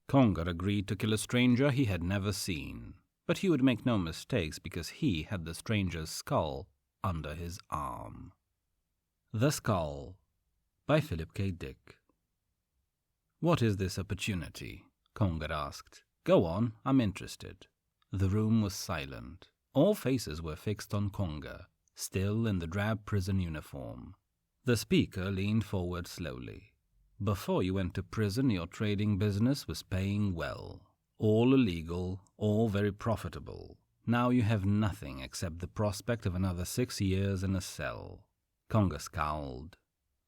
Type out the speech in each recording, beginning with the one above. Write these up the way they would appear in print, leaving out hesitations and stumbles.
Conger agreed to kill a stranger he had never seen, but he would make no mistakes because he had the stranger's skull under his arm. The Skull by Philip K. Dick. "What is this opportunity?" Conger asked. "Go on, I'm interested." The room was silent. All faces were fixed on Conger, still in the drab prison uniform. The speaker leaned forward slowly. "Before you went to prison, your trading business was paying well. All illegal, all very profitable. Now you have nothing except the prospect of another 6 years in a cell." Conger scowled.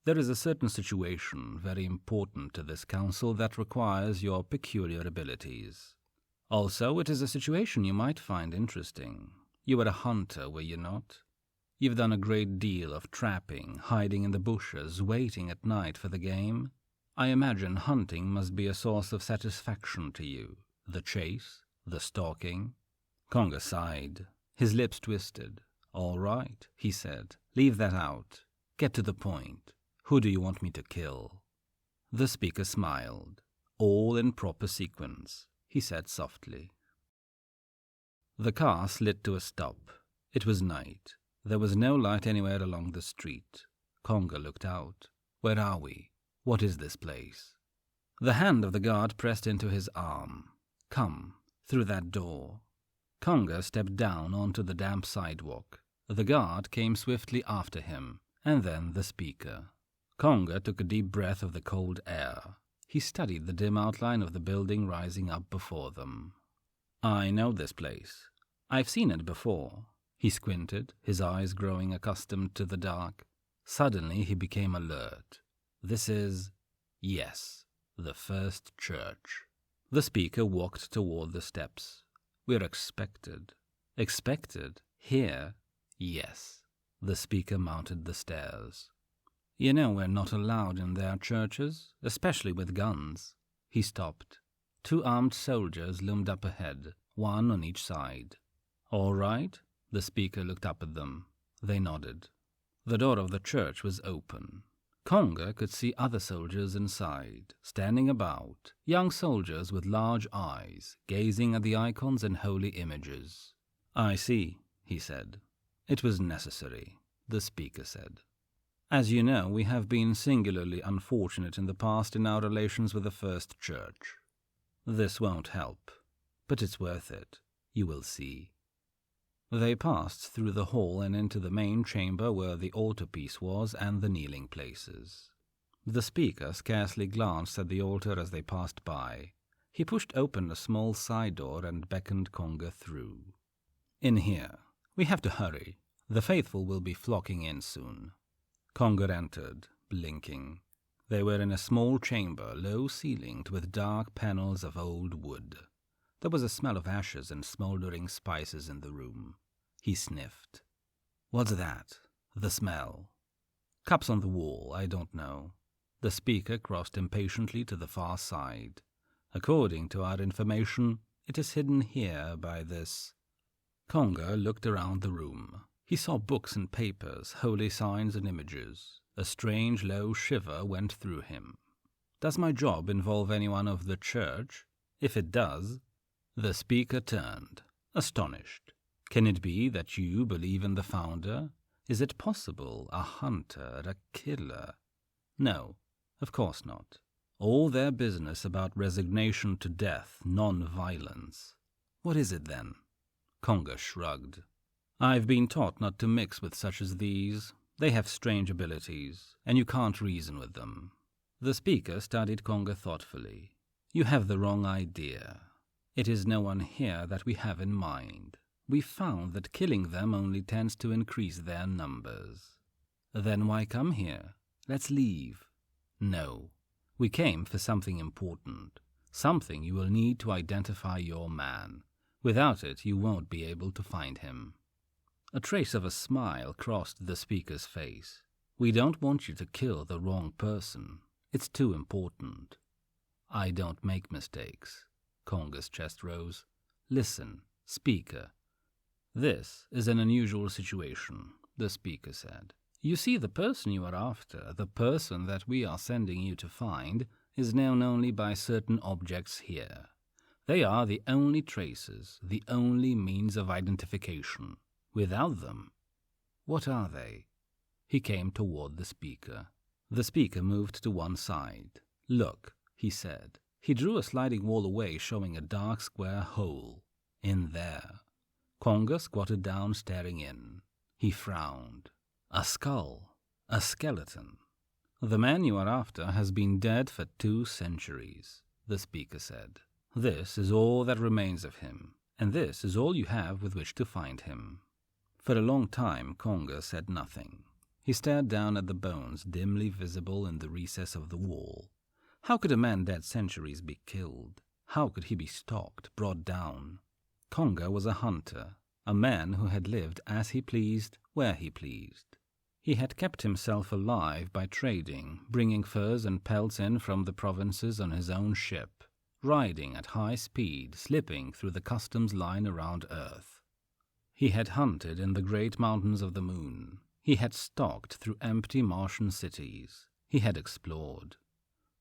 "There is a certain situation very important to this council that requires your peculiar abilities. Also, it is a situation you might find interesting. You were a hunter, were you not? You've done a great deal of trapping, hiding in the bushes, waiting at night for the game. I imagine hunting must be a source of satisfaction to you. The chase, the stalking." Conger sighed. His lips twisted. "All right," he said. "Leave that out. Get to the point. Who do you want me to kill?" The speaker smiled. "All in proper sequence," he said softly. The car slid to a stop. It was night. There was no light anywhere along the street. Conger looked out. "Where are we? What is this place?" The hand of the guard pressed into his arm. "Come, through that door." Conger stepped down onto the damp sidewalk. The guard came swiftly after him, and then the speaker. Conger took a deep breath of the cold air. He studied the dim outline of the building rising up before them. "I know this place. I've seen it before." He squinted, his eyes growing accustomed to the dark. Suddenly he became alert. "This is—" "Yes, the first church." The speaker walked toward the steps. "We're expected." "Expected? Here?" "Yes." The speaker mounted the stairs. "You know we're not allowed in their churches, especially with guns." He stopped. 2 armed soldiers loomed up ahead, 1 on each side. "All right?" The speaker looked up at them. They nodded. The door of the church was open. Conger could see other soldiers inside, standing about, young soldiers with large eyes, gazing at the icons and holy images. "I see," he said. "It was necessary," the speaker said. "As you know, we have been singularly unfortunate in the past in our relations with the First Church. This won't help, but it's worth it. You will see." They passed through the hall and into the main chamber where the altarpiece was and the kneeling places. The speaker scarcely glanced at the altar as they passed by. He pushed open a small side door and beckoned Conger through. "In here. We have to hurry. The faithful will be flocking in soon." Conger entered, blinking. They were in a small chamber, low-ceilinged, with dark panels of old wood. There was a smell of ashes and smoldering spices in the room. He sniffed. "What's that? The smell?" "Cups on the wall, I don't know." The speaker crossed impatiently to the far side. "According to our information, it is hidden here by this." Conger looked around the room. He saw books and papers, holy signs and images. A strange low shiver went through him. "Does my job involve anyone of the church? If it does—" The speaker turned, astonished. "Can it be that you believe in the founder? Is it possible? A hunter, a killer?" "No, of course not. All their business about resignation to death, non-violence." "What is it then?" Conger shrugged. "I've been taught not to mix with such as these. They have strange abilities, and you can't reason with them." The speaker studied Conger thoughtfully. "You have the wrong idea. It is no one here that we have in mind. We found that killing them only tends to increase their numbers." "Then why come here? Let's leave." "No. We came for something important. Something you will need to identify your man. Without it, you won't be able to find him." A trace of a smile crossed the speaker's face. "We don't want you to kill the wrong person. It's too important." "I don't make mistakes." Conger's chest rose. "Listen, speaker. This is an unusual situation," the speaker said. "You see, the person you are after, the person that we are sending you to find, is known only by certain objects here. They are the only traces, the only means of identification. Without them, what are they? He came toward the speaker. The speaker moved to one side. "Look," he said. He drew a sliding wall away, showing a dark square hole. "In there." Conger squatted down, staring in. He frowned. "A skull. A skeleton." "The man you are after has been dead for 2 centuries, the speaker said. "This is all that remains of him, and this is all you have with which to find him." For a long time Conger said nothing. He stared down at the bones dimly visible in the recess of the wall. How could a man dead centuries be killed? How could he be stalked, brought down? Conger was a hunter, a man who had lived as he pleased, where he pleased. He had kept himself alive by trading, bringing furs and pelts in from the provinces on his own ship, riding at high speed, slipping through the customs line around Earth. He had hunted in the great mountains of the moon. He had stalked through empty Martian cities. He had explored.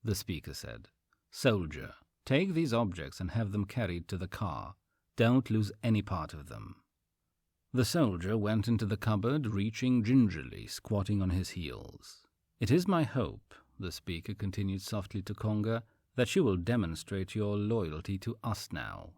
The speaker said, "Soldier, take these objects and have them carried to the car. Don't lose any part of them." The soldier went into the cupboard, reaching gingerly, squatting on his heels. "It is my hope," the speaker continued softly to Conger, "that you will demonstrate your loyalty to us now.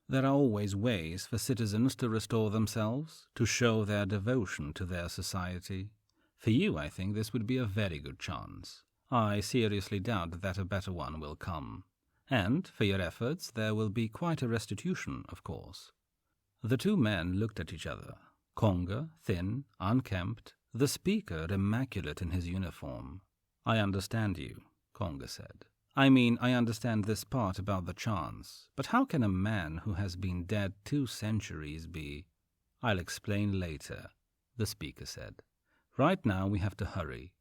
There are always ways for citizens to restore themselves, to show their devotion to their society. For you, I think this would be a very good chance. I seriously doubt that a better one will come. And, for your efforts, there will be quite a restitution, of course." The 2 men looked at each other. Conger, thin, unkempt, the speaker immaculate in his uniform. "I understand you," Conger said. I understand this part about the chance, but how can a man who has been dead 2 centuries be—" "I'll explain later," the speaker said. "Right now we have to hurry."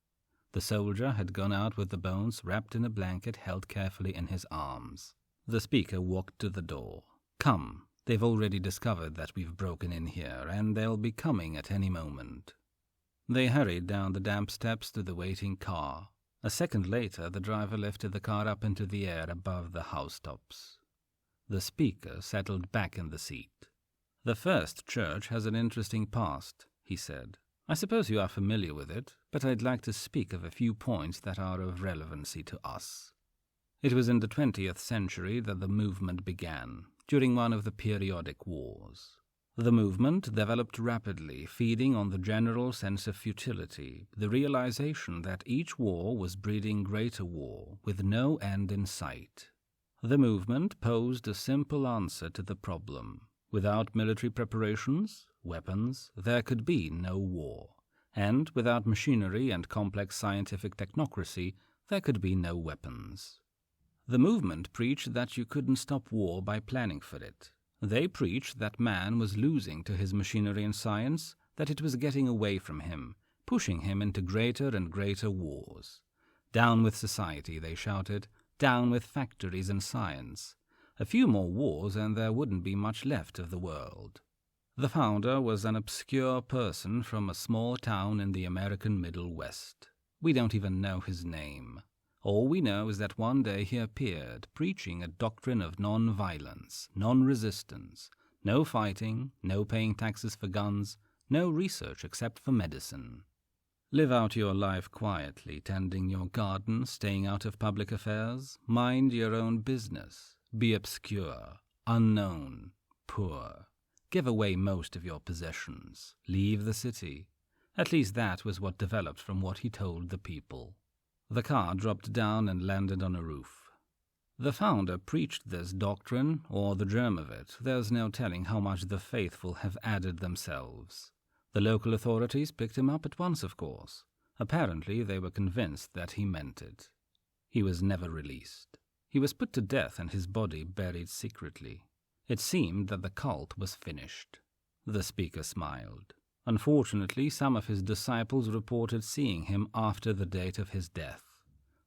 The soldier had gone out with the bones wrapped in a blanket held carefully in his arms. The speaker walked to the door. "Come, they've already discovered that we've broken in here, and they'll be coming at any moment." They hurried down the damp steps to the waiting car. A second later, the driver lifted the car up into the air above the housetops. The speaker settled back in the seat. "The First Church has an interesting past," he said. "I suppose you are familiar with it, but I'd like to speak of a few points that are of relevancy to us. It was in the 20th century that the movement began, during one of the periodic wars. The movement developed rapidly, feeding on the general sense of futility, the realization that each war was breeding greater war, with no end in sight. The movement posed a simple answer to the problem. Without military preparations, weapons, there could be no war. And without machinery and complex scientific technocracy, there could be no weapons. The movement preached that you couldn't stop war by planning for it. They preached that man was losing to his machinery and science, that it was getting away from him, pushing him into greater and greater wars. Down with society, they shouted, down with factories and science. A few more wars and there wouldn't be much left of the world. The founder was an obscure person from a small town in the American Middle West. We don't even know his name. All we know is that one day he appeared, preaching a doctrine of non-violence, non-resistance, no fighting, no paying taxes for guns, no research except for medicine. Live out your life quietly, tending your garden, staying out of public affairs, mind your own business, be obscure, unknown, poor. Give away most of your possessions, leave the city. At least that was what developed from what he told the people. The car dropped down and landed on a roof. The founder preached this doctrine, or the germ of it. There's no telling how much the faithful have added themselves. The local authorities picked him up at once, of course. Apparently they were convinced that he meant it. He was never released. He was put to death and his body buried secretly. It seemed that the cult was finished. The speaker smiled. Unfortunately, some of his disciples reported seeing him after the date of his death.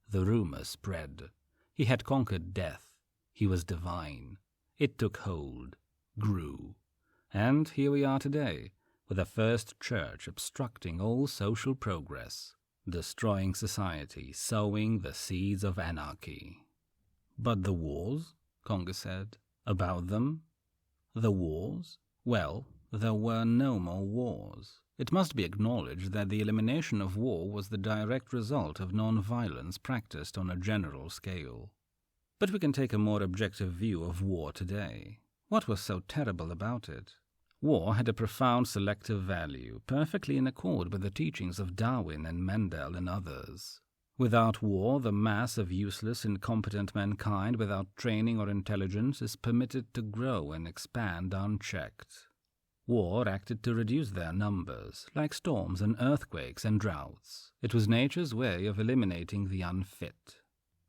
The rumor spread. He had conquered death. He was divine. It took hold, grew. And here we are today, with the First Church obstructing all social progress. destroying society, sowing the seeds of anarchy. But the wars, Conger said. About them? The wars? Well, there were no more wars. It must be acknowledged that the elimination of war was the direct result of non-violence practiced on a general scale. But we can take a more objective view of war today. What was so terrible about it? War had a profound selective value, perfectly in accord with the teachings of Darwin and Mendel and others. Without war, the mass of useless, incompetent mankind without training or intelligence is permitted to grow and expand unchecked. War acted to reduce their numbers, like storms and earthquakes and droughts. It was nature's way of eliminating the unfit.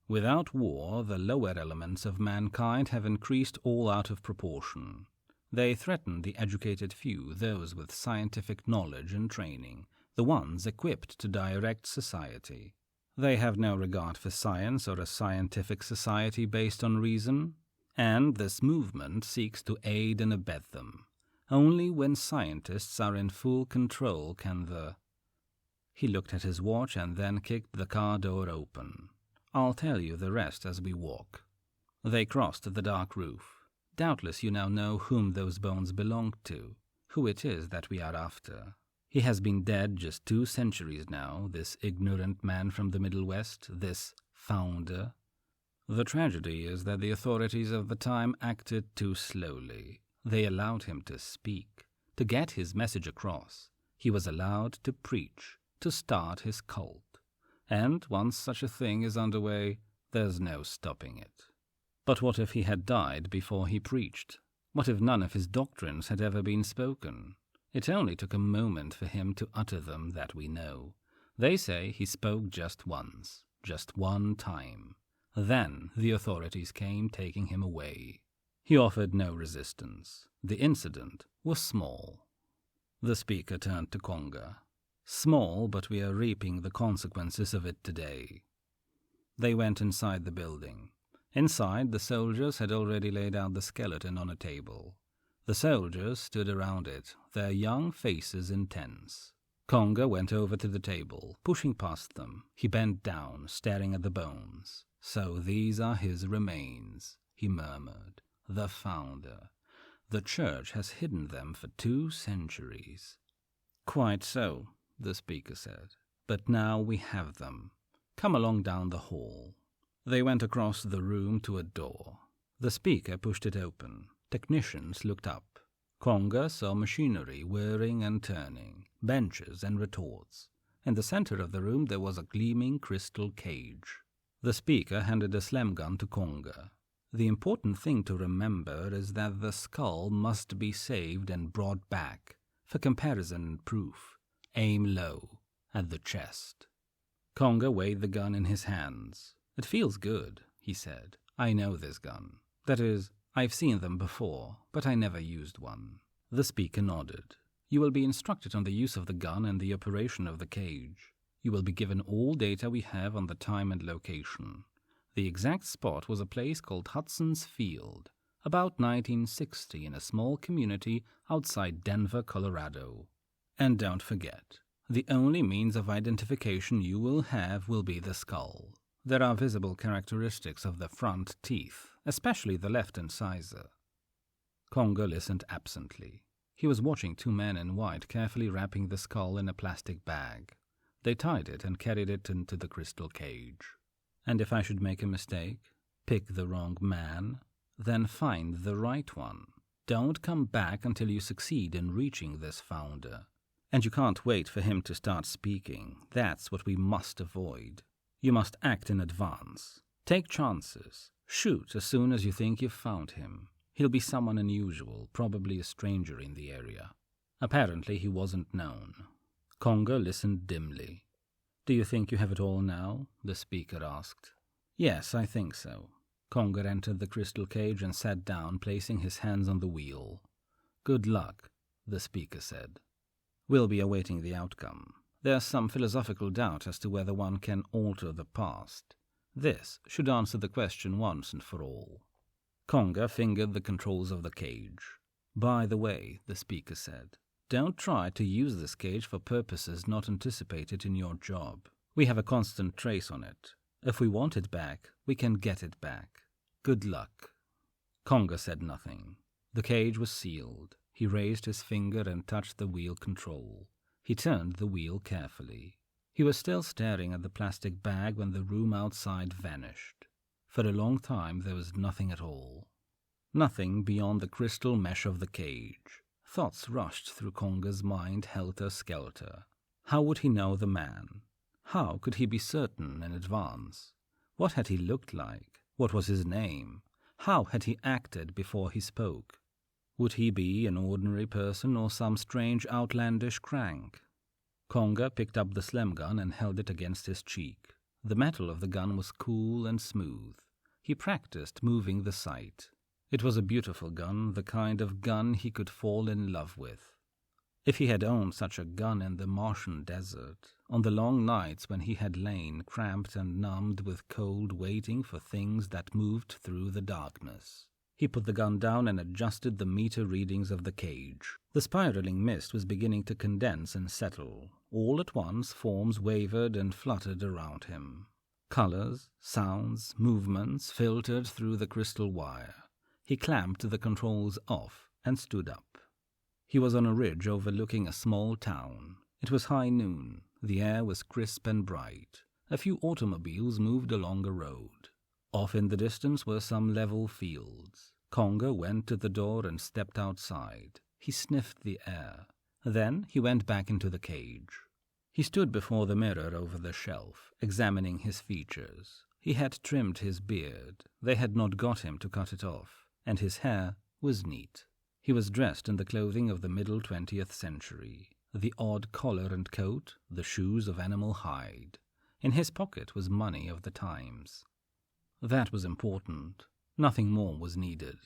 Without war, the lower elements of mankind have increased all out of proportion. They threaten the educated few, those with scientific knowledge and training, the ones equipped to direct society. They have no regard for science or a scientific society based on reason, and this movement seeks to aid and abet them. Only when scientists are in full control can the... He looked at his watch and then kicked the car door open. I'll tell you the rest as we walk. They crossed the dark roof. Doubtless you now know whom those bones belonged to, who it is that we are after. He has been dead just 2 centuries now, this ignorant man from the Middle West, this founder. The tragedy is that the authorities of the time acted too slowly. They allowed him to speak, to get his message across. He was allowed to preach, to start his cult. And once such a thing is underway, there's no stopping it. But what if he had died before he preached? What if none of his doctrines had ever been spoken? It only took a moment for him to utter them, that we know. They say he spoke just once, just one time. Then the authorities came taking him away. He offered no resistance. The incident was small. The speaker turned to Conger. Small, but we are reaping the consequences of it today. They went inside the building. Inside, the soldiers had already laid out the skeleton on a table. The soldiers stood around it, their young faces intense. Conger went over to the table, pushing past them. He bent down, staring at the bones. So these are his remains, he murmured. The founder. The church has hidden them for 2 centuries. Quite so, the speaker said. But now we have them. Come along down the hall. They went across the room to a door. The speaker pushed it open. Technicians looked up. Conger saw machinery whirring and turning, benches and retorts. In the center of the room there was a gleaming crystal cage. The speaker handed a slam gun to Conger. The important thing to remember is that the skull must be saved and brought back, for comparison and proof. Aim low, at the chest. Conger weighed the gun in his hands. It feels good, he said. I know this gun. That is, I've seen them before, but I never used one. The speaker nodded. You will be instructed on the use of the gun and the operation of the cage. You will be given all data we have on the time and location. The exact spot was a place called Hudson's Field, about 1960 in a small community outside Denver, Colorado. And don't forget, the only means of identification you will have will be the skull. There are visible characteristics of the front teeth, especially the left incisor. Conger listened absently. He was watching 2 men in white carefully wrapping the skull in a plastic bag. They tied it and carried it into the crystal cage. And if I should make a mistake, pick the wrong man, then find the right one. Don't come back until you succeed in reaching this founder. And you can't wait for him to start speaking. That's what we must avoid. You must act in advance. Take chances. Shoot as soon as you think you've found him. He'll be someone unusual, probably a stranger in the area. Apparently he wasn't known. Conger listened dimly. Do you think you have it all now? The speaker asked. Yes, I think so. Conger entered the crystal cage and sat down, placing his hands on the wheel. Good luck, the speaker said. We'll be awaiting the outcome. There's some philosophical doubt as to whether one can alter the past. This should answer the question once and for all. Conger fingered the controls of the cage. By the way, the speaker said, don't try to use this cage for purposes not anticipated in your job. We have a constant trace on it. If we want it back, we can get it back. Good luck." Conger said nothing. The cage was sealed. He raised his finger and touched the wheel control. He turned the wheel carefully. He was still staring at the plastic bag when the room outside vanished. For a long time there was nothing at all. Nothing beyond the crystal mesh of the cage. Thoughts rushed through Conger's mind helter-skelter. How would he know the man? How could he be certain in advance? What had he looked like? What was his name? How had he acted before he spoke? Would he be an ordinary person or some strange outlandish crank? Conger picked up the slim gun and held it against his cheek. The metal of the gun was cool and smooth. He practiced moving the sight. It was a beautiful gun, the kind of gun he could fall in love with. If he had owned such a gun in the Martian desert, on the long nights when he had lain cramped and numbed with cold waiting for things that moved through the darkness. He put the gun down and adjusted the meter readings of the cage. The spiraling mist was beginning to condense and settle. All at once forms wavered and fluttered around him. Colors, sounds, movements filtered through the crystal wire. He clamped the controls off and stood up. He was on a ridge overlooking a small town. It was high noon. The air was crisp and bright. A few automobiles moved along a road. Off in the distance were some level fields. Conger went to the door and stepped outside. He sniffed the air. Then he went back into the cage. He stood before the mirror over the shelf, examining his features. He had trimmed his beard. They had not got him to cut it off, and his hair was neat. He was dressed in the clothing of the middle 20th century, the odd collar and coat, the shoes of animal hide. In his pocket was money of the times. That was important. Nothing more was needed.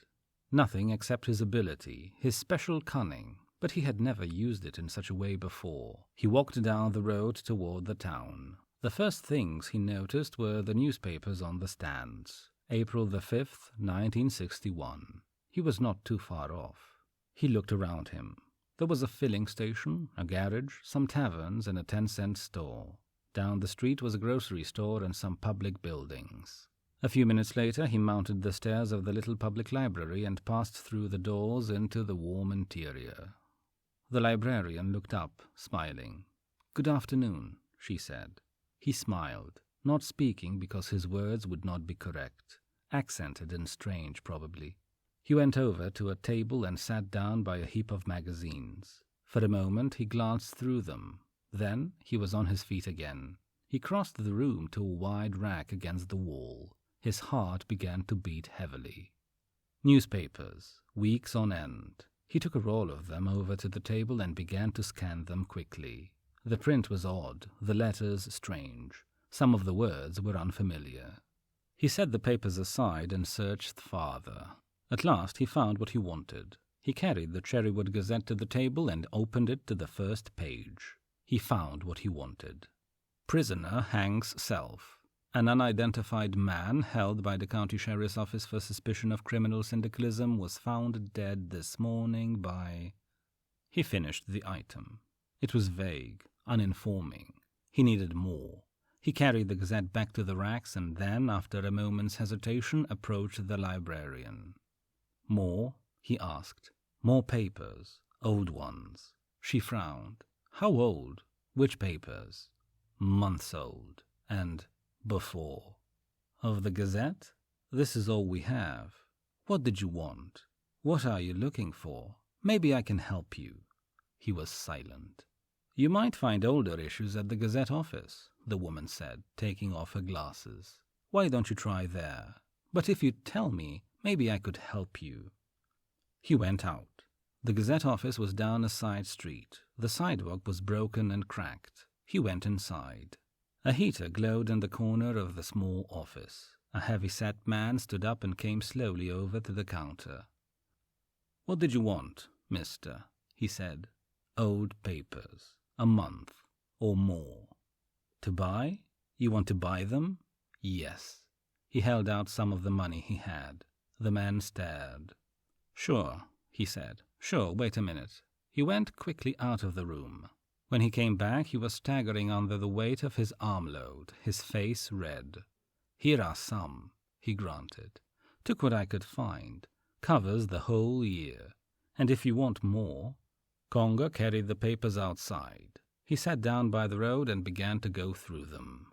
Nothing except his ability, his special cunning, but he had never used it in such a way before. He walked down the road toward the town. The first things he noticed were the newspapers on the stands. April the 5th, 1961. He was not too far off. He looked around him. There was a filling station, a garage, some taverns, and a 10-cent store. Down the street was a grocery store and some public buildings. A few minutes later, he mounted the stairs of the little public library and passed through the doors into the warm interior. The librarian looked up, smiling. "Good afternoon," she said. He smiled, not speaking because his words would not be correct, accented and strange probably. He went over to a table and sat down by a heap of magazines. For a moment he glanced through them. Then he was on his feet again. He crossed the room to a wide rack against the wall. His heart began to beat heavily. Newspapers, weeks on end. He took a roll of them over to the table and began to scan them quickly. The print was odd, the letters strange. Some of the words were unfamiliar. He set the papers aside and searched farther. At last he found what he wanted. He carried the Cherrywood Gazette to the table and opened it to the first page. He found what he wanted. Prisoner hangs self. An unidentified man held by the county sheriff's office for suspicion of criminal syndicalism was found dead this morning by... He finished the item. It was vague, uninforming. He needed more. He carried the Gazette back to the racks and then, after a moment's hesitation, approached the librarian. "More?" he asked. "More papers. Old ones." She frowned. "How old? Which papers?" "Months old. And before." "Of the Gazette? This is all we have. What did you want? What are you looking for? Maybe I can help you." He was silent. "You might find older issues at the Gazette office," the woman said, taking off her glasses. "Why don't you try there? But if you tell me, maybe I could help you." He went out. The Gazette office was down a side street. The sidewalk was broken and cracked. He went inside. A heater glowed in the corner of the small office. A heavy-set man stood up and came slowly over to the counter. "What did you want, mister?" he said. "Old papers. A month. Or more." "To buy? You want to buy them?" "Yes." He held out some of the money he had. The man stared. "Sure," he said. "Sure, wait a minute." He went quickly out of the room. When he came back, he was staggering under the weight of his armload, his face red. "Here are some," he grunted. "Took what I could find. Covers the whole year. And if you want more—" Conger carried the papers outside. He sat down by the road and began to go through them.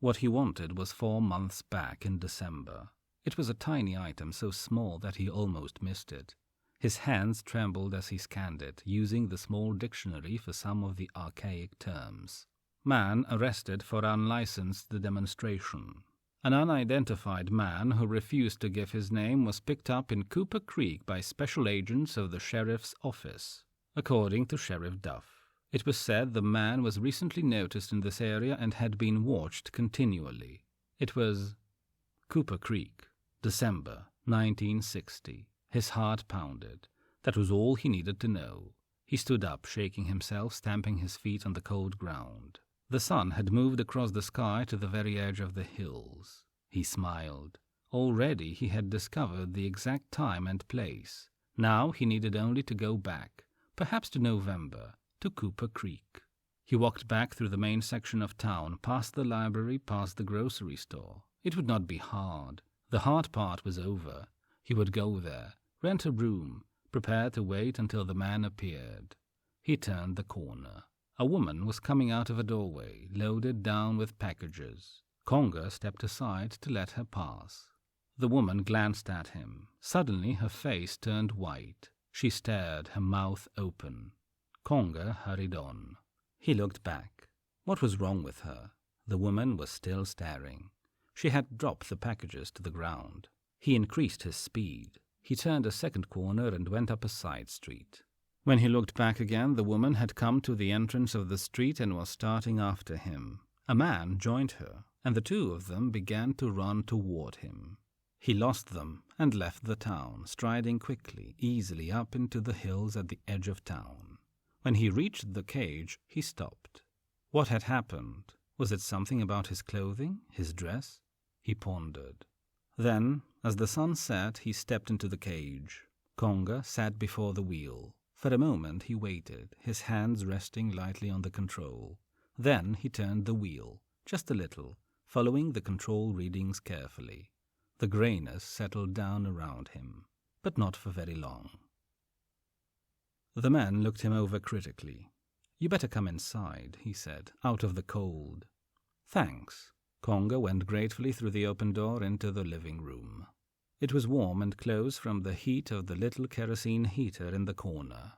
What he wanted was 4 months back in December. It was a tiny item, so small that he almost missed it. His hands trembled as he scanned it, using the small dictionary for some of the archaic terms. Man arrested for unlicensed demonstration. An unidentified man who refused to give his name was picked up in Cooper Creek by special agents of the sheriff's office, according to Sheriff Duff. It was said the man was recently noticed in this area and had been watched continually. It was Cooper Creek, December 1960. His heart pounded. That was all he needed to know. He stood up, shaking himself, stamping his feet on the cold ground. The sun had moved across the sky to the very edge of the hills. He smiled. Already he had discovered the exact time and place. Now he needed only to go back, perhaps to November, to Cooper Creek. He walked back through the main section of town, past the library, past the grocery store. It would not be hard. The hard part was over. He would go there, rent a room, prepare to wait until the man appeared. He turned the corner. A woman was coming out of a doorway, loaded down with packages. Conger stepped aside to let her pass. The woman glanced at him. Suddenly her face turned white. She stared, her mouth open. Conger hurried on. He looked back. What was wrong with her? The woman was still staring. She had dropped the packages to the ground. He increased his speed. He turned a second corner and went up a side street. When he looked back again, the woman had come to the entrance of the street and was starting after him. A man joined her, and the two of them began to run toward him. He lost them and left the town, striding quickly, easily up into the hills at the edge of town. When he reached the cage, he stopped. What had happened? Was it something about his clothing, his dress? He pondered. Then, as the sun set, he stepped into the cage. Conger sat before the wheel. For a moment he waited, his hands resting lightly on the control. Then he turned the wheel, just a little, following the control readings carefully. The grayness settled down around him, but not for very long. The man looked him over critically. "You better come inside," he said, "out of the cold." "Thanks." Conger went gratefully through the open door into the living room. It was warm and close from the heat of the little kerosene heater in the corner.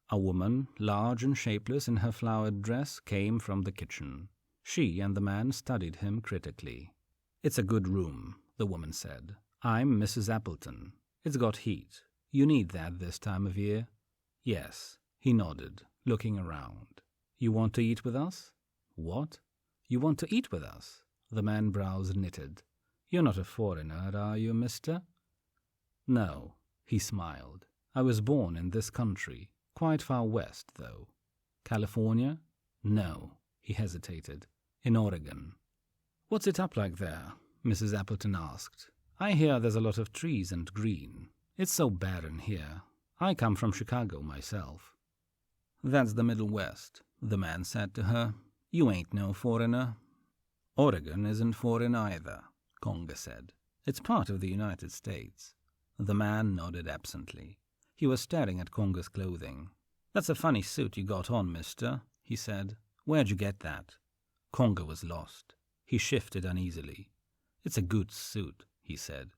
A woman, large and shapeless in her flowered dress, came from the kitchen. She and the man studied him critically. "It's a good room," the woman said. "I'm Mrs. Appleton. It's got heat. You need that this time of year." "Yes," he nodded, looking around. "You want to eat with us?" "What? You want to eat with us?" The man's brows knitted. "You're not a foreigner, are you, mister?" "No," he smiled. "I was born in this country, quite far west, though." "California?" "No," he hesitated. "In Oregon." "What's it up like there?" Mrs. Appleton asked. "I hear there's a lot of trees and green. It's so barren here. I come from Chicago myself." "That's the Middle West," the man said to her. "You ain't no foreigner." "Oregon isn't foreign either," Conger said. "It's part of the United States." The man nodded absently. He was staring at Conger's clothing. "That's a funny suit you got on, mister," he said. "Where'd you get that?" Conger was lost. He shifted uneasily. "It's a good suit," he said.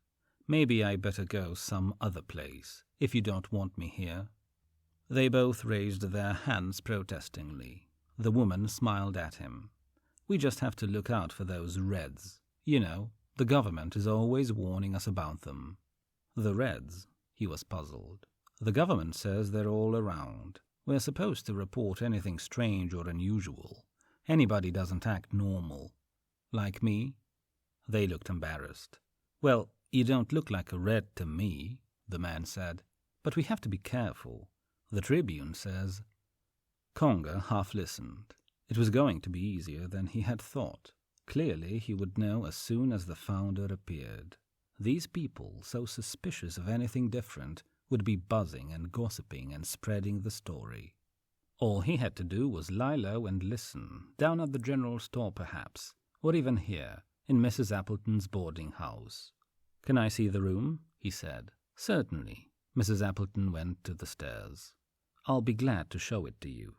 "Maybe I better go some other place, if you don't want me here." They both raised their hands protestingly. The woman smiled at him. "We just have to look out for those Reds. You know, the government is always warning us about them." "The Reds?" He was puzzled. "The government says they're all around. We're supposed to report anything strange or unusual. Anybody doesn't act normal. Like me?" They looked embarrassed. "Well, you don't look like a Red to me," the man said. "But we have to be careful. The Tribune says—" Conger half listened. It was going to be easier than he had thought. Clearly he would know as soon as the founder appeared. These people, so suspicious of anything different, would be buzzing and gossiping and spreading the story. All he had to do was lie low and listen, down at the general store perhaps, or even here, in Mrs. Appleton's boarding house. "Can I see the room?" he said. "Certainly." Mrs. Appleton went to the stairs. "I'll be glad to show it to you."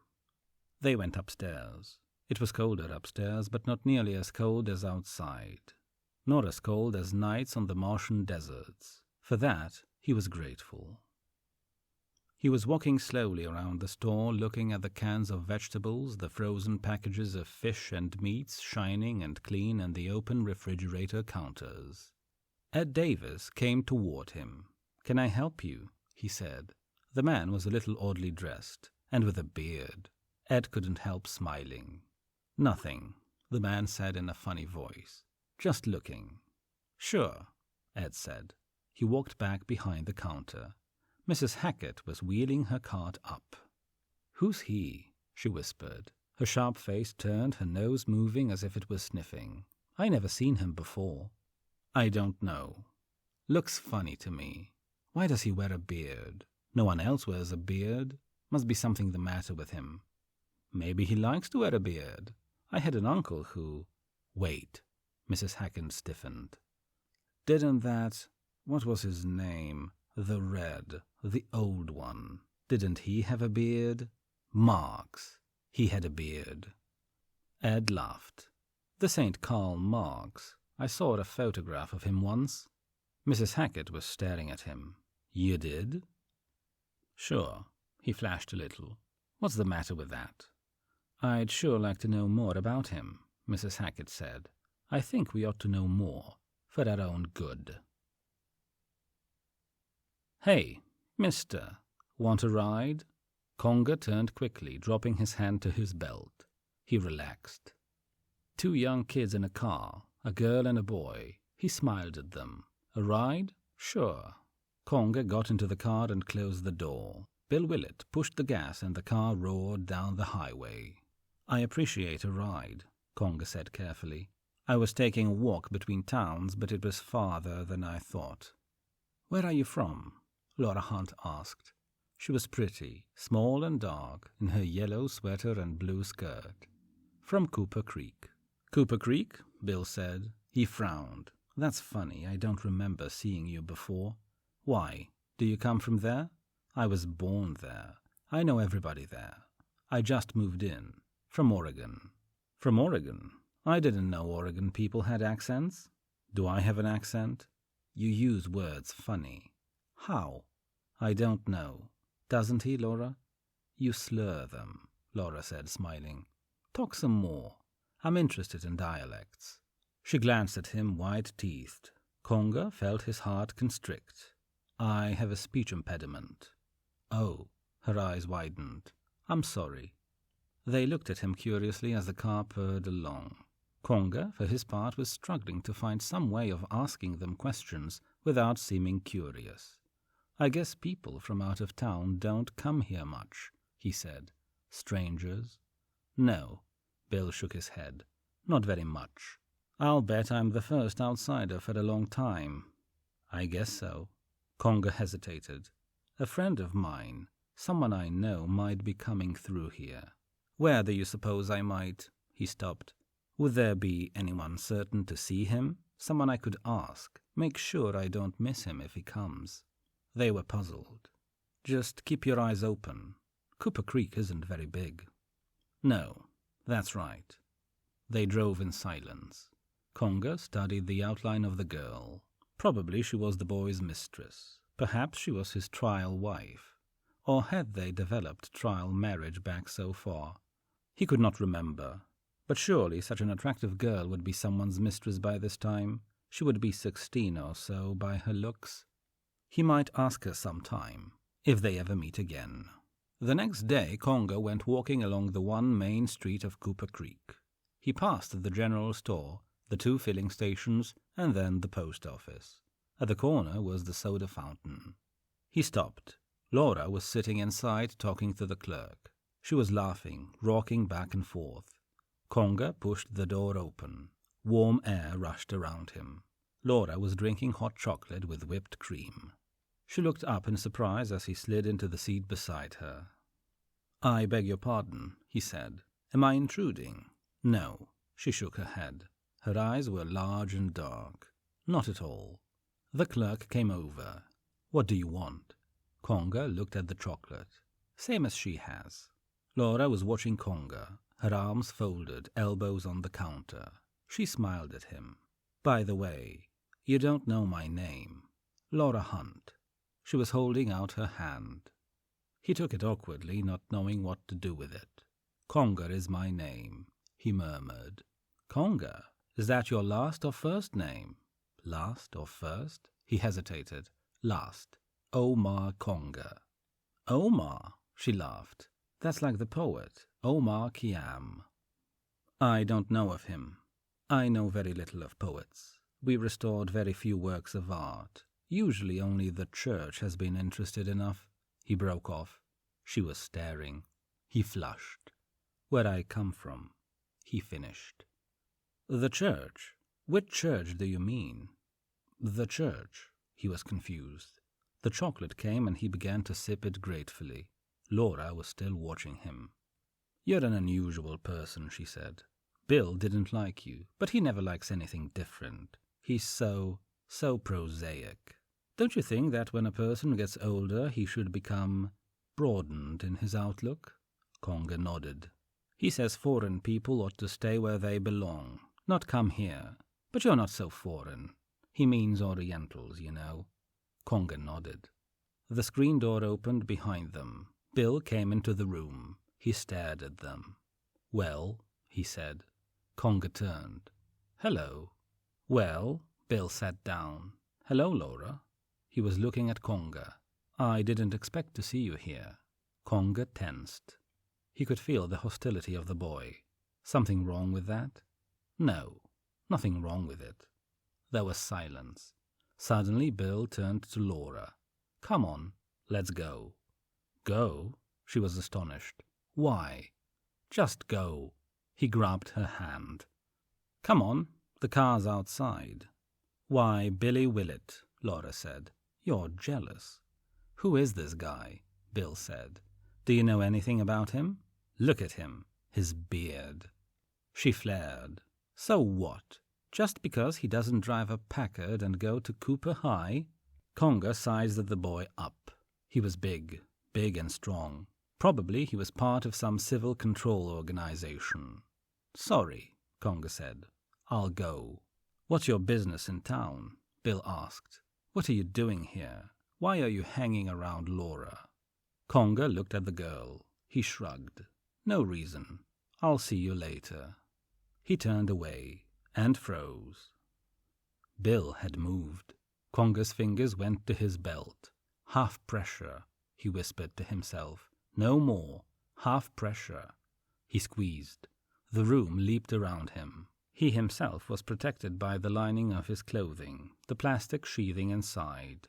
They went upstairs. It was colder upstairs, but not nearly as cold as outside, nor as cold as nights on the Martian deserts. For that, he was grateful. He was walking slowly around the store, looking at the cans of vegetables, the frozen packages of fish and meats shining and clean in the open refrigerator counters. Ed Davis came toward him. "Can I help you?" he said. The man was a little oddly dressed, and with a beard. Ed couldn't help smiling. "Nothing," the man said in a funny voice. "Just looking." "Sure," Ed said. He walked back behind the counter. Mrs. Hackett was wheeling her cart up. "Who's he?" she whispered. Her sharp face turned, her nose moving as if it was sniffing. "I never seen him before." "I don't know. Looks funny to me. Why does he wear a beard? No one else wears a beard. Must be something the matter with him. Maybe he likes to wear a beard. I had an uncle who—" "Wait," Mrs. Hackett stiffened. "Didn't what was his name? The Red, the old one. Didn't he have a beard? Marx. He had a beard." Ed laughed. "This ain't Karl Marx. I saw a photograph of him once." Mrs. Hackett was staring at him. "You did?" "Sure." He flashed a little. "What's the matter with that?" "I'd sure like to know more about him," Mrs. Hackett said. "I think we ought to know more, for our own good." "Hey, mister, want a ride?" Conger turned quickly, dropping his hand to his belt. He relaxed. Two young kids in a car, a girl and a boy. He smiled at them. "A ride? Sure." Conger got into the car and closed the door. Bill Willett pushed the gas and the car roared down the highway. "I appreciate a ride," Conger said carefully. "I was taking a walk between towns, but it was farther than I thought." "Where are you from?" Laura Hunt asked. She was pretty, small and dark, in her yellow sweater and blue skirt. "From Cooper Creek." "Cooper Creek?" Bill said. He frowned. "That's funny. I don't remember seeing you before. Why? Do you come from there?" "I was born there. I know everybody there. I just moved in. From Oregon." "From Oregon? I didn't know Oregon people had accents." "Do I have an accent?" "You use words funny." "How?" "I don't know. Doesn't he, Laura?" "You slur them," Laura said, smiling. "Talk some more. I'm interested in dialects." She glanced at him white-teethed. Conger felt his heart constrict. "I have a speech impediment." "Oh." Her eyes widened. "I'm sorry." They looked at him curiously as the car purred along. Conger, for his part, was struggling to find some way of asking them questions without seeming curious. "I guess people from out of town don't come here much," he said. "Strangers?" "No." Bill shook his head. "Not very much. I'll bet I'm the first outsider for a long time." "I guess so." Conger hesitated. "A friend of mine, someone I know, might be coming through here." "Where do you suppose I might?" He stopped. "Would there be anyone certain to see him? Someone I could ask. Make sure I don't miss him if he comes." They were puzzled. "Just keep your eyes open. Cooper Creek isn't very big." "No, that's right." They drove in silence. Conger studied the outline of the girl. Probably she was the boy's mistress. Perhaps she was his trial wife. Or had they developed trial marriage back so far? He could not remember. But surely such an attractive girl would be someone's mistress by this time. She would be 16 or so by her looks. He might ask her sometime, if they ever meet again. The next day Conger went walking along the one main street of Cooper Creek. He passed the general store, the 2 filling stations, and then the post office. At the corner was the soda fountain. He stopped. Laura was sitting inside talking to the clerk. She was laughing, rocking back and forth. Conger pushed the door open. Warm air rushed around him. Laura was drinking hot chocolate with whipped cream. She looked up in surprise as he slid into the seat beside her. "I beg your pardon," he said. "Am I intruding?" "No." She shook her head. Her eyes were large and dark. "Not at all." The clerk came over. "What do you want?" Conga looked at the chocolate. "Same as she has." Laura was watching Conga, her arms folded, elbows on the counter. She smiled at him. "By the way, you don't know my name. Laura Hunt." She was holding out her hand. He took it awkwardly, not knowing what to do with it. "Conga is my name," he murmured. "Conga? Is that your last or first name?" "Last or first?" He hesitated. "Last. Omar Conga." "Omar?" She laughed. "That's like the poet, Omar Khayyam." "I don't know of him. I know very little of poets. We restored very few works of art. Usually only the church has been interested enough." He broke off. She was staring. He flushed. "Where I come from," he finished. "The church? Which church do you mean?" "The church." He was confused. The chocolate came and he began to sip it gratefully. Laura was still watching him. "You're an unusual person," she said. "Bill didn't like you, but he never likes anything different. He's so prosaic. Don't you think that when a person gets older he should become broadened in his outlook?" Conga nodded. "He says foreign people ought to stay where they belong, not come here. But you're not so foreign. He means Orientals, you know." Conga nodded. The screen door opened behind them. Bill came into the room. He stared at them. "Well?" he said. Conga turned. "Hello." "Well?" Bill sat down. "Hello, Laura." He was looking at Conga. "I didn't expect to see you here." Conga tensed. He could feel the hostility of the boy. Something wrong with that? No, nothing wrong with it. There was silence. Suddenly Bill turned to Laura. "Come on, let's go." "Go?" She was astonished. "Why?" "Just go." He grabbed her hand. "Come on, the car's outside." "Why, Billy Willett," Laura said. "You're jealous." "Who is this guy?" Bill said. "Do you know anything about him? Look at him, his beard." She flared. "So what? Just because he doesn't drive a Packard and go to Cooper High?" Conga sized the boy up. He was big and strong. Probably he was part of some civil control organization. "Sorry," Conga said. "I'll go." "What's your business in town?" Bill asked. "What are you doing here? Why are you hanging around Laura?" Conga looked at the girl. He shrugged. "No reason. I'll see you later." He turned away and froze. Bill had moved. Conga's fingers went to his belt. "Half pressure," he whispered to himself. "No more. Half pressure." He squeezed. The room leaped around him. He himself was protected by the lining of his clothing, the plastic sheathing inside.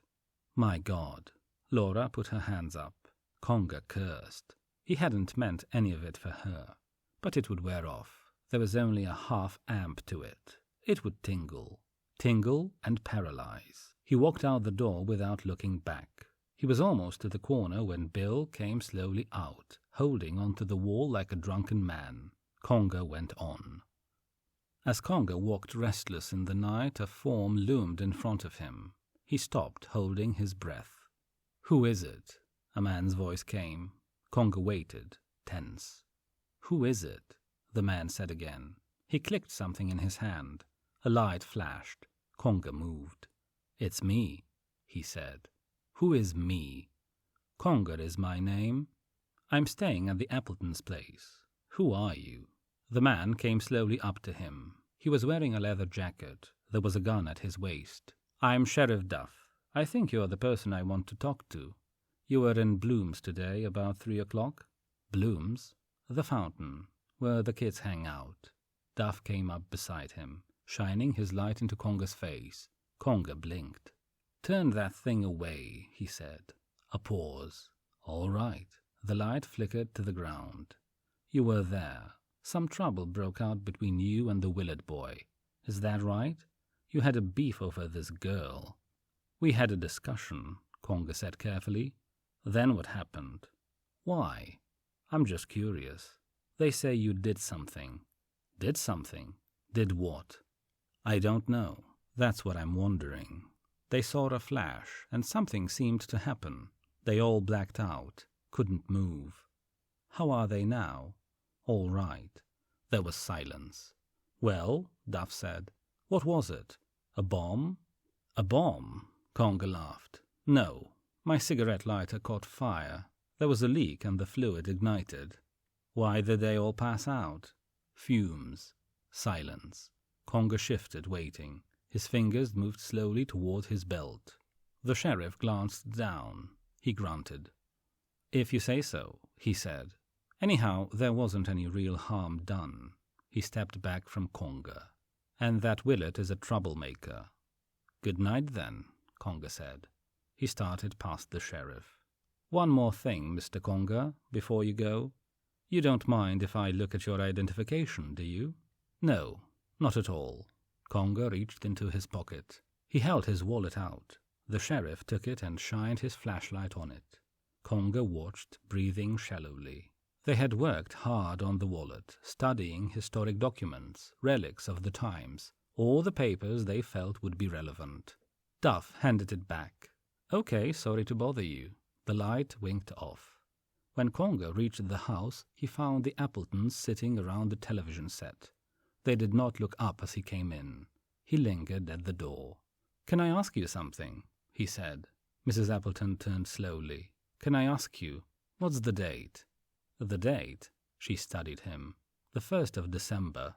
"My God." Laura put her hands up. Conga cursed. He hadn't meant any of it for her. But it would wear off. There was only a half amp to it. It would tingle. Tingle and paralyze. He walked out the door without looking back. He was almost to the corner when Bill came slowly out, holding onto the wall like a drunken man. Conga went on. As Conga walked restless in the night, a form loomed in front of him. He stopped, holding his breath. "Who is it?" A man's voice came. Conga waited, tense. "Who is it?" the man said again. He clicked something in his hand. A light flashed. Conga moved. "It's me," he said. "Who is me?" "Conga is my name. I'm staying at the Appletons' place. Who are you?" The man came slowly up to him. He was wearing a leather jacket. There was a gun at his waist. "I'm Sheriff Duff. I think you're the person I want to talk to. You were in Bloom's today about 3 o'clock. "Bloom's?" "The fountain, where the kids hang out." Duff came up beside him, shining his light into Conga's face. Conga blinked. "Turn that thing away," he said. A pause. "All right." The light flickered to the ground. "You were there. Some trouble broke out between you and the Willett boy. Is that right? You had a beef over this girl." "We had a discussion," Conga said carefully. "Then what happened?" "Why?" I'm just curious. They say you did something. Did something? Did what? I don't know. That's what I'm wondering. They saw a flash, and something seemed to happen. They all blacked out, couldn't move. How are they now? All right. There was silence. Well, Duff said. What was it? A bomb? A bomb? Conger laughed. No. My cigarette lighter caught fire. There was a leak and the fluid ignited. Why did they all pass out? Fumes. Silence. Conger shifted, waiting. His fingers moved slowly toward his belt. The sheriff glanced down. He grunted. If you say so, he said. Anyhow, there wasn't any real harm done. He stepped back from Conger. And that Willett is a troublemaker. Good night, then, Conger said. He started past the sheriff. One more thing, Mr. Conger, before you go. You don't mind if I look at your identification, do you? No, not at all. Conger reached into his pocket. He held his wallet out. The sheriff took it and shined his flashlight on it. Conger watched, breathing shallowly. They had worked hard on the wallet, studying historic documents, relics of the times, all the papers they felt would be relevant. Duff handed it back. Okay, sorry to bother you. The light winked off. When Conger reached the house, he found the Appletons sitting around the television set. They did not look up as he came in. He lingered at the door. Can I ask you something? He said. Mrs. Appleton turned slowly. Can I ask you, what's the date? The date? She studied him. The 1st of December.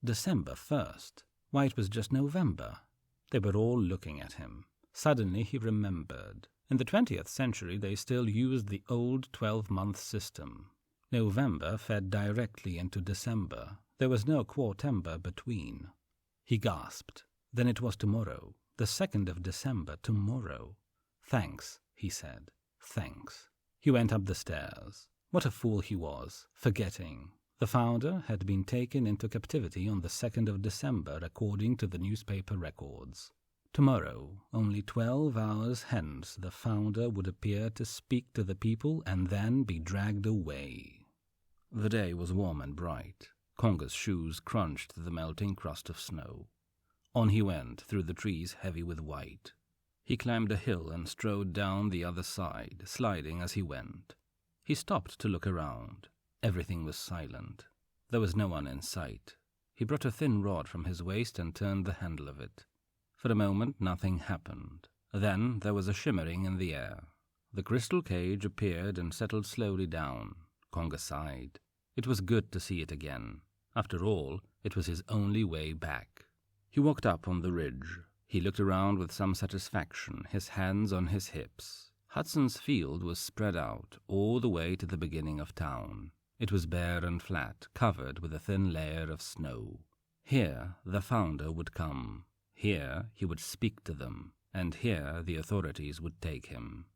December 1st? Why, it was just November. They were all looking at him. Suddenly he remembered. In the 20th century they still used the old 12-month system. November fed directly into December. There was no quartember between. He gasped. Then it was tomorrow. The 2nd of December, tomorrow. Thanks, he said. Thanks. He went up the stairs. What a fool he was, forgetting. The founder had been taken into captivity on the 2nd of December according to the newspaper records. Tomorrow, only 12 hours hence, the founder would appear to speak to the people and then be dragged away. The day was warm and bright. Conger's shoes crunched the melting crust of snow. On he went through the trees heavy with white. He climbed a hill and strode down the other side, sliding as he went. He stopped to look around. Everything was silent. There was no one in sight. He brought a thin rod from his waist and turned the handle of it. For a moment nothing happened. Then there was a shimmering in the air. The crystal cage appeared and settled slowly down. Conger sighed. It was good to see it again. After all, it was his only way back. He walked up on the ridge. He looked around with some satisfaction, his hands on his hips. Hudson's Field was spread out all the way to the beginning of town. It was bare and flat, covered with a thin layer of snow. Here the founder would come. Here he would speak to them, and here the authorities would take him.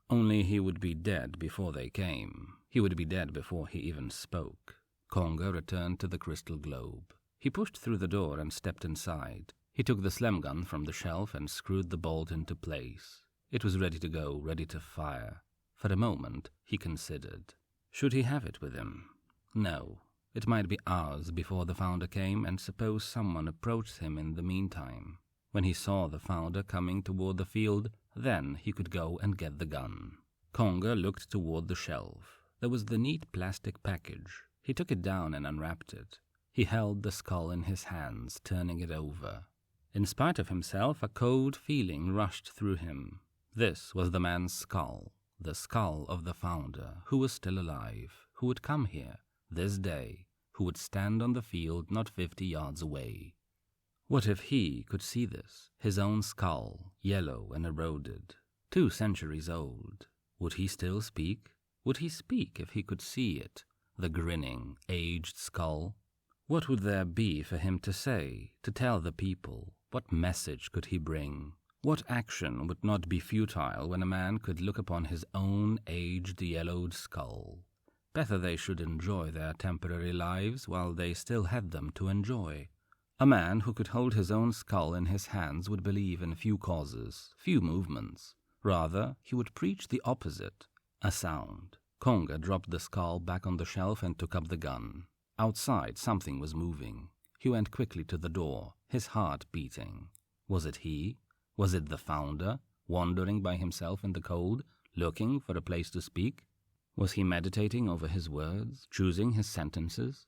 Only he would be dead before they came. He would be dead before he even spoke. Conger returned to the crystal globe. He pushed through the door and stepped inside. He took the slam gun from the shelf and screwed the bolt into place. It was ready to go, ready to fire. For a moment he considered. Should he have it with him? No. It might be hours before the founder came, and suppose someone approached him in the meantime. When he saw the founder coming toward the field, then he could go and get the gun. Conger looked toward the shelf. There was the neat plastic package. He took it down and unwrapped it. He held the skull in his hands, turning it over. In spite of himself, a cold feeling rushed through him. This was the man's skull, the skull of the founder, who was still alive, who would come here, this day, who would stand on the field not 50 yards away. What if he could see this, his own skull, yellow and eroded, 2 centuries old? Would he still speak? Would he speak if he could see it, the grinning, aged skull? What would there be for him to say, to tell the people? What message could he bring? What action would not be futile when a man could look upon his own aged, yellowed skull? Better they should enjoy their temporary lives while they still had them to enjoy. A man who could hold his own skull in his hands would believe in few causes, few movements. Rather, he would preach the opposite, a sound. Conga dropped the skull back on the shelf and took up the gun. Outside, something was moving. He went quickly to the door, his heart beating. Was it he? Was it the founder, wandering by himself in the cold, looking for a place to speak? Was he meditating over his words, choosing his sentences?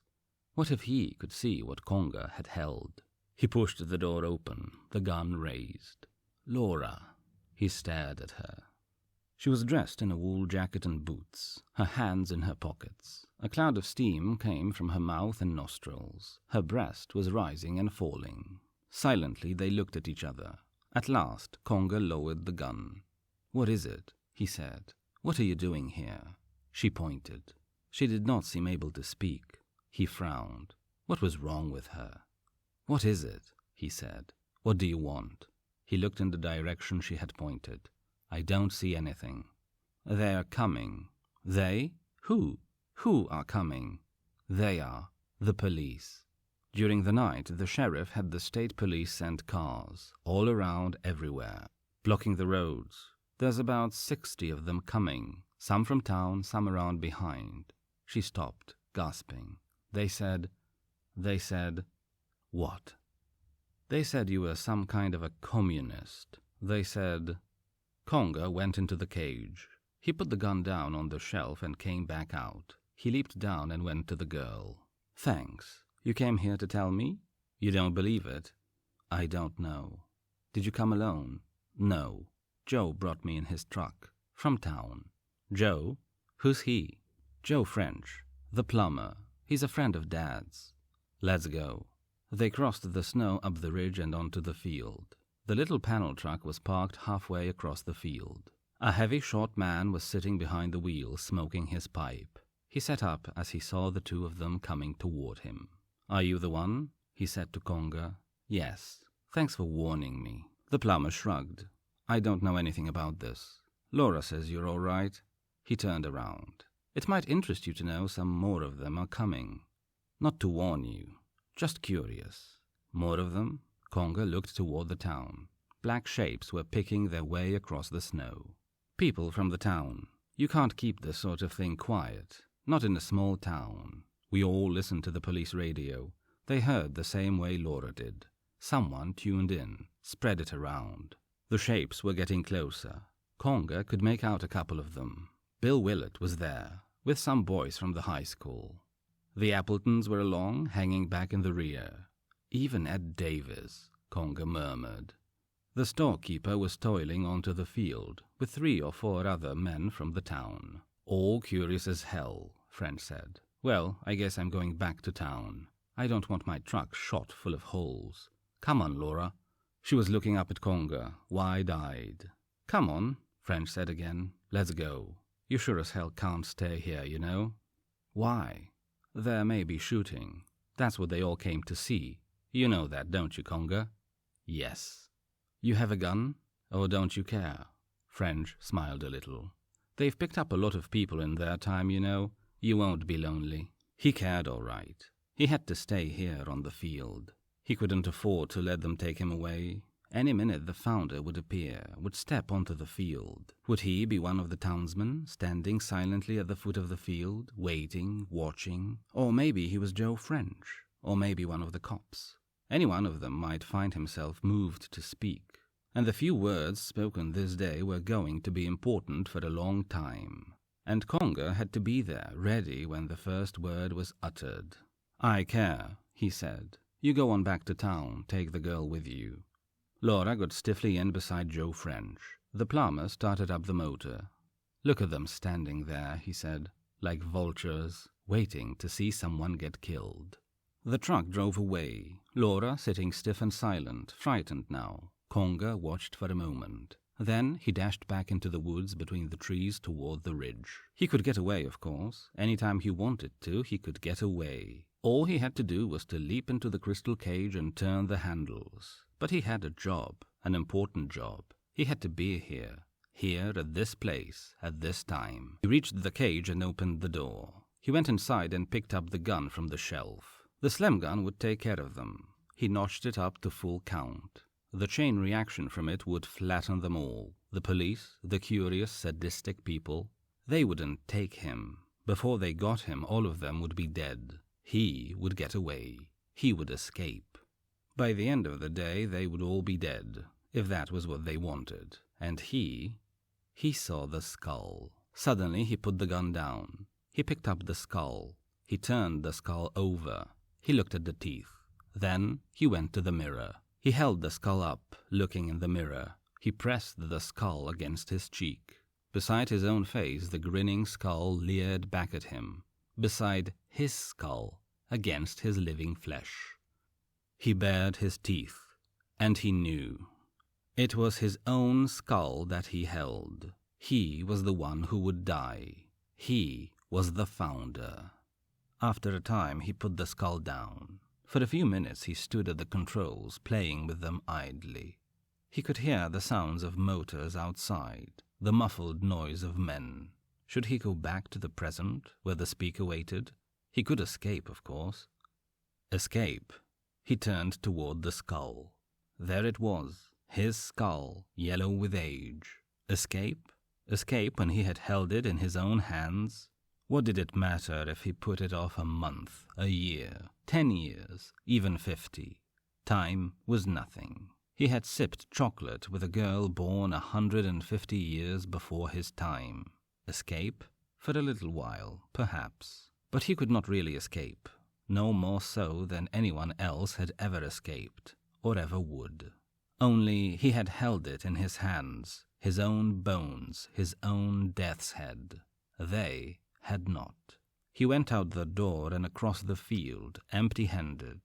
What if he could see what Conga had held? He pushed the door open, the gun raised. Laura. He stared at her. She was dressed in a wool jacket and boots, her hands in her pockets. A cloud of steam came from her mouth and nostrils. Her breast was rising and falling. Silently they looked at each other. At last, Conga lowered the gun. "What is it?" he said. "What are you doing here?" She pointed. She did not seem able to speak. He frowned. What was wrong with her? "What is it?" he said. "What do you want?" He looked in the direction she had pointed. "I don't see anything." "They are coming." "They? Who? Who are coming?" "They are. The police." During the night, the sheriff had the state police send cars, all around everywhere, blocking the roads. There's about 60 of them coming, some from town, some around behind. She stopped, gasping. They said, "What?" "They said you were some kind of a communist. They said—" Conga went into the cage. He put the gun down on the shelf and came back out. He leaped down and went to the girl. "Thanks. You came here to tell me? You don't believe it?" "I don't know." "Did you come alone?" "No. Joe brought me in his truck. From town." "Joe? Who's he?" "Joe French. The plumber. He's a friend of Dad's." "Let's go." They crossed the snow up the ridge and onto the field. The little panel truck was parked halfway across the field. A heavy, short man was sitting behind the wheel, smoking his pipe. He sat up as he saw the two of them coming toward him. "Are you the one?" he said to Conga. "Yes. Thanks for warning me." The plumber shrugged. "I don't know anything about this. Laura says you're all right." He turned around. "It might interest you to know some more of them are coming. Not to warn you. Just curious." "More of them?" Conga looked toward the town. Black shapes were picking their way across the snow. "People from the town. You can't keep this sort of thing quiet. Not in a small town. We all listened to the police radio. They heard the same way Laura did. Someone tuned in, spread it around. The shapes were getting closer. Conga could make out a couple of them. Bill Willett was there, with some boys from the high school. The Appletons were along, hanging back in the rear. Even Ed Davis, Conga murmured. The storekeeper was toiling onto the field, with 3 or 4 other men from the town. "All curious as hell," French said. "Well, I guess I'm going back to town. I don't want my truck shot full of holes. Come on, Laura." She was looking up at Conga, wide-eyed. "Come on," French said again. "Let's go. You sure as hell can't stay here, you know." "Why?" "There may be shooting. That's what they all came to see. You know that, don't you, Conga?" "Yes." "You have a gun? Or don't you care?" French smiled a little. "They've picked up a lot of people in their time, you know. You won't be lonely." He cared all right. He had to stay here on the field. He couldn't afford to let them take him away. Any minute the founder would appear, would step onto the field. Would he be one of the townsmen, standing silently at the foot of the field, waiting, watching? Or maybe he was Joe French, or maybe one of the cops. Any one of them might find himself moved to speak. And the few words spoken this day were going to be important for a long time. And Conga had to be there, ready when the first word was uttered. "I care," he said. "You go on back to town, take the girl with you." Laura got stiffly in beside Joe French. The plumber started up the motor. "Look at them standing there," he said, "like vultures, waiting to see someone get killed." The truck drove away, Laura sitting stiff and silent, frightened now. Conga watched for a moment. Then he dashed back into the woods between the trees toward the ridge. He could get away, of course. Anytime he wanted to, he could get away. All he had to do was to leap into the crystal cage and turn the handles. But he had a job, an important job. He had to be here at this place, at this time. He reached the cage and opened the door. He went inside and picked up the gun from the shelf. The slim gun would take care of them. He notched it up to full count. The chain reaction from it would flatten them all. The police, the curious, sadistic people. They wouldn't take him. Before they got him, all of them would be dead. He would get away. He would escape. By the end of the day, they would all be dead, if that was what they wanted. And he saw the skull. Suddenly, he put the gun down. He picked up the skull. He turned the skull over. He looked at the teeth. Then he went to the mirror. He held the skull up, looking in the mirror. He pressed the skull against his cheek. Beside his own face, the grinning skull leered back at him. Beside his skull, against his living flesh. He bared his teeth, and he knew. It was his own skull that he held. He was the one who would die. He was the founder. After a time, he put the skull down. For a few minutes, he stood at the controls, playing with them idly. He could hear the sounds of motors outside, the muffled noise of men. Should he go back to the present, where the speaker waited? He could escape, of course. Escape. He turned toward the skull. There it was, his skull, yellow with age. Escape? Escape when he had held it in his own hands? What did it matter if he put it off a month, a year, 10 years, even 50? Time was nothing. He had sipped chocolate with a girl born 150 years before his time. Escape? For a little while, perhaps. But he could not really escape, no more so than anyone else had ever escaped, or ever would. Only he had held it in his hands, his own bones, his own death's head. They had not. He went out the door and across the field, empty-handed.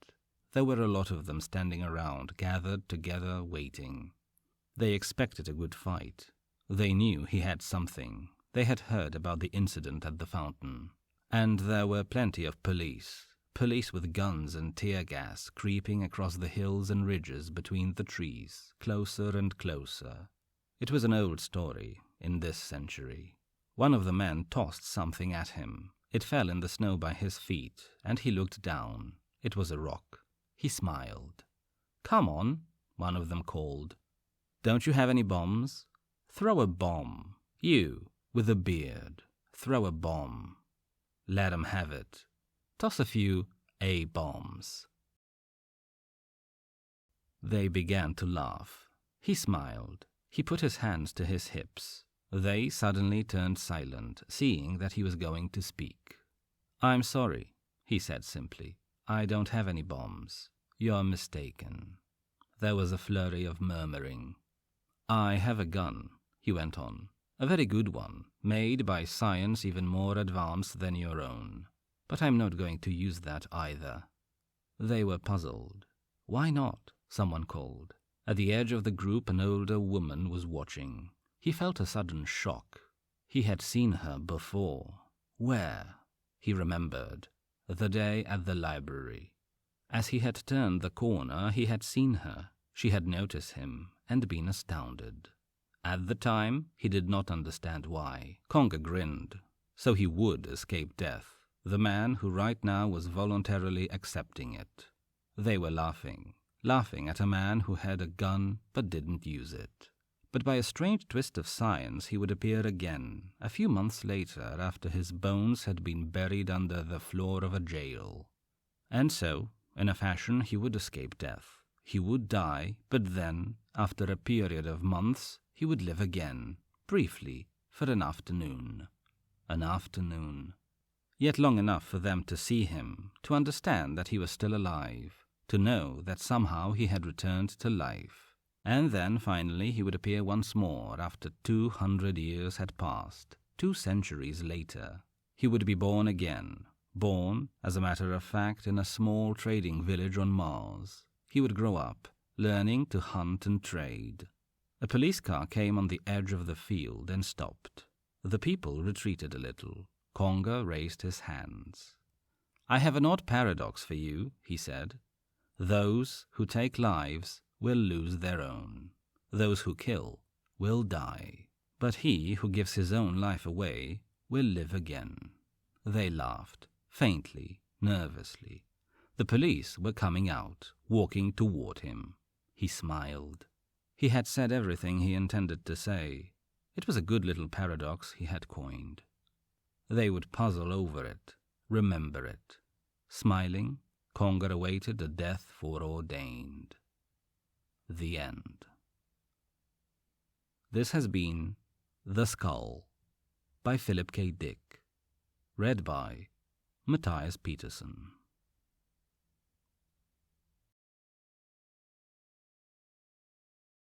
There were a lot of them standing around, gathered together, waiting. They expected a good fight. They knew he had something. They had heard about the incident at the fountain. And there were plenty of police. Police with guns and tear gas creeping across the hills and ridges between the trees, closer and closer. It was an old story, in this century. One of the men tossed something at him. It fell in the snow by his feet, and he looked down. It was a rock. He smiled. "Come on," one of them called. "Don't you have any bombs? Throw a bomb. You, with a beard. Throw a bomb. Let 'em have it. Toss a few A-bombs." They began to laugh. He smiled. He put his hands to his hips. They suddenly turned silent, seeing that he was going to speak. "I'm sorry," he said simply. "I don't have any bombs. You're mistaken." There was a flurry of murmuring. "I have a gun," he went on. "A very good one, made by science even more advanced than your own. But I'm not going to use that either." They were puzzled. "Why not?" someone called. At the edge of the group, an older woman was watching. He felt a sudden shock. He had seen her before. Where? He remembered. The day at the library. As he had turned the corner, he had seen her. She had noticed him and been astounded. At the time, he did not understand why. Conger grinned. So he would escape death. The man who right now was voluntarily accepting it. They were laughing at a man who had a gun but didn't use it. But by a strange twist of science, he would appear again, a few months later, after his bones had been buried under the floor of a jail. And so, in a fashion, he would escape death. He would die, but then, after a period of months, he would live again, briefly, for an afternoon. An afternoon. Yet long enough for them to see him, to understand that he was still alive, to know that somehow he had returned to life. And then, finally, he would appear once more after 200 years had passed, 2 centuries later. He would be born again. Born, as a matter of fact, in a small trading village on Mars. He would grow up, learning to hunt and trade. A police car came on the edge of the field and stopped. The people retreated a little. Conger raised his hands. "I have an odd paradox for you," he said. "Those who take lives will lose their own. Those who kill will die. But he who gives his own life away will live again." They laughed, faintly, nervously. The police were coming out, walking toward him. He smiled. He had said everything he intended to say. It was a good little paradox he had coined. They would puzzle over it, remember it. Smiling, Conger awaited a death foreordained. The end. This has been The Skull by Philip K. Dick, read by Matthias Peterson.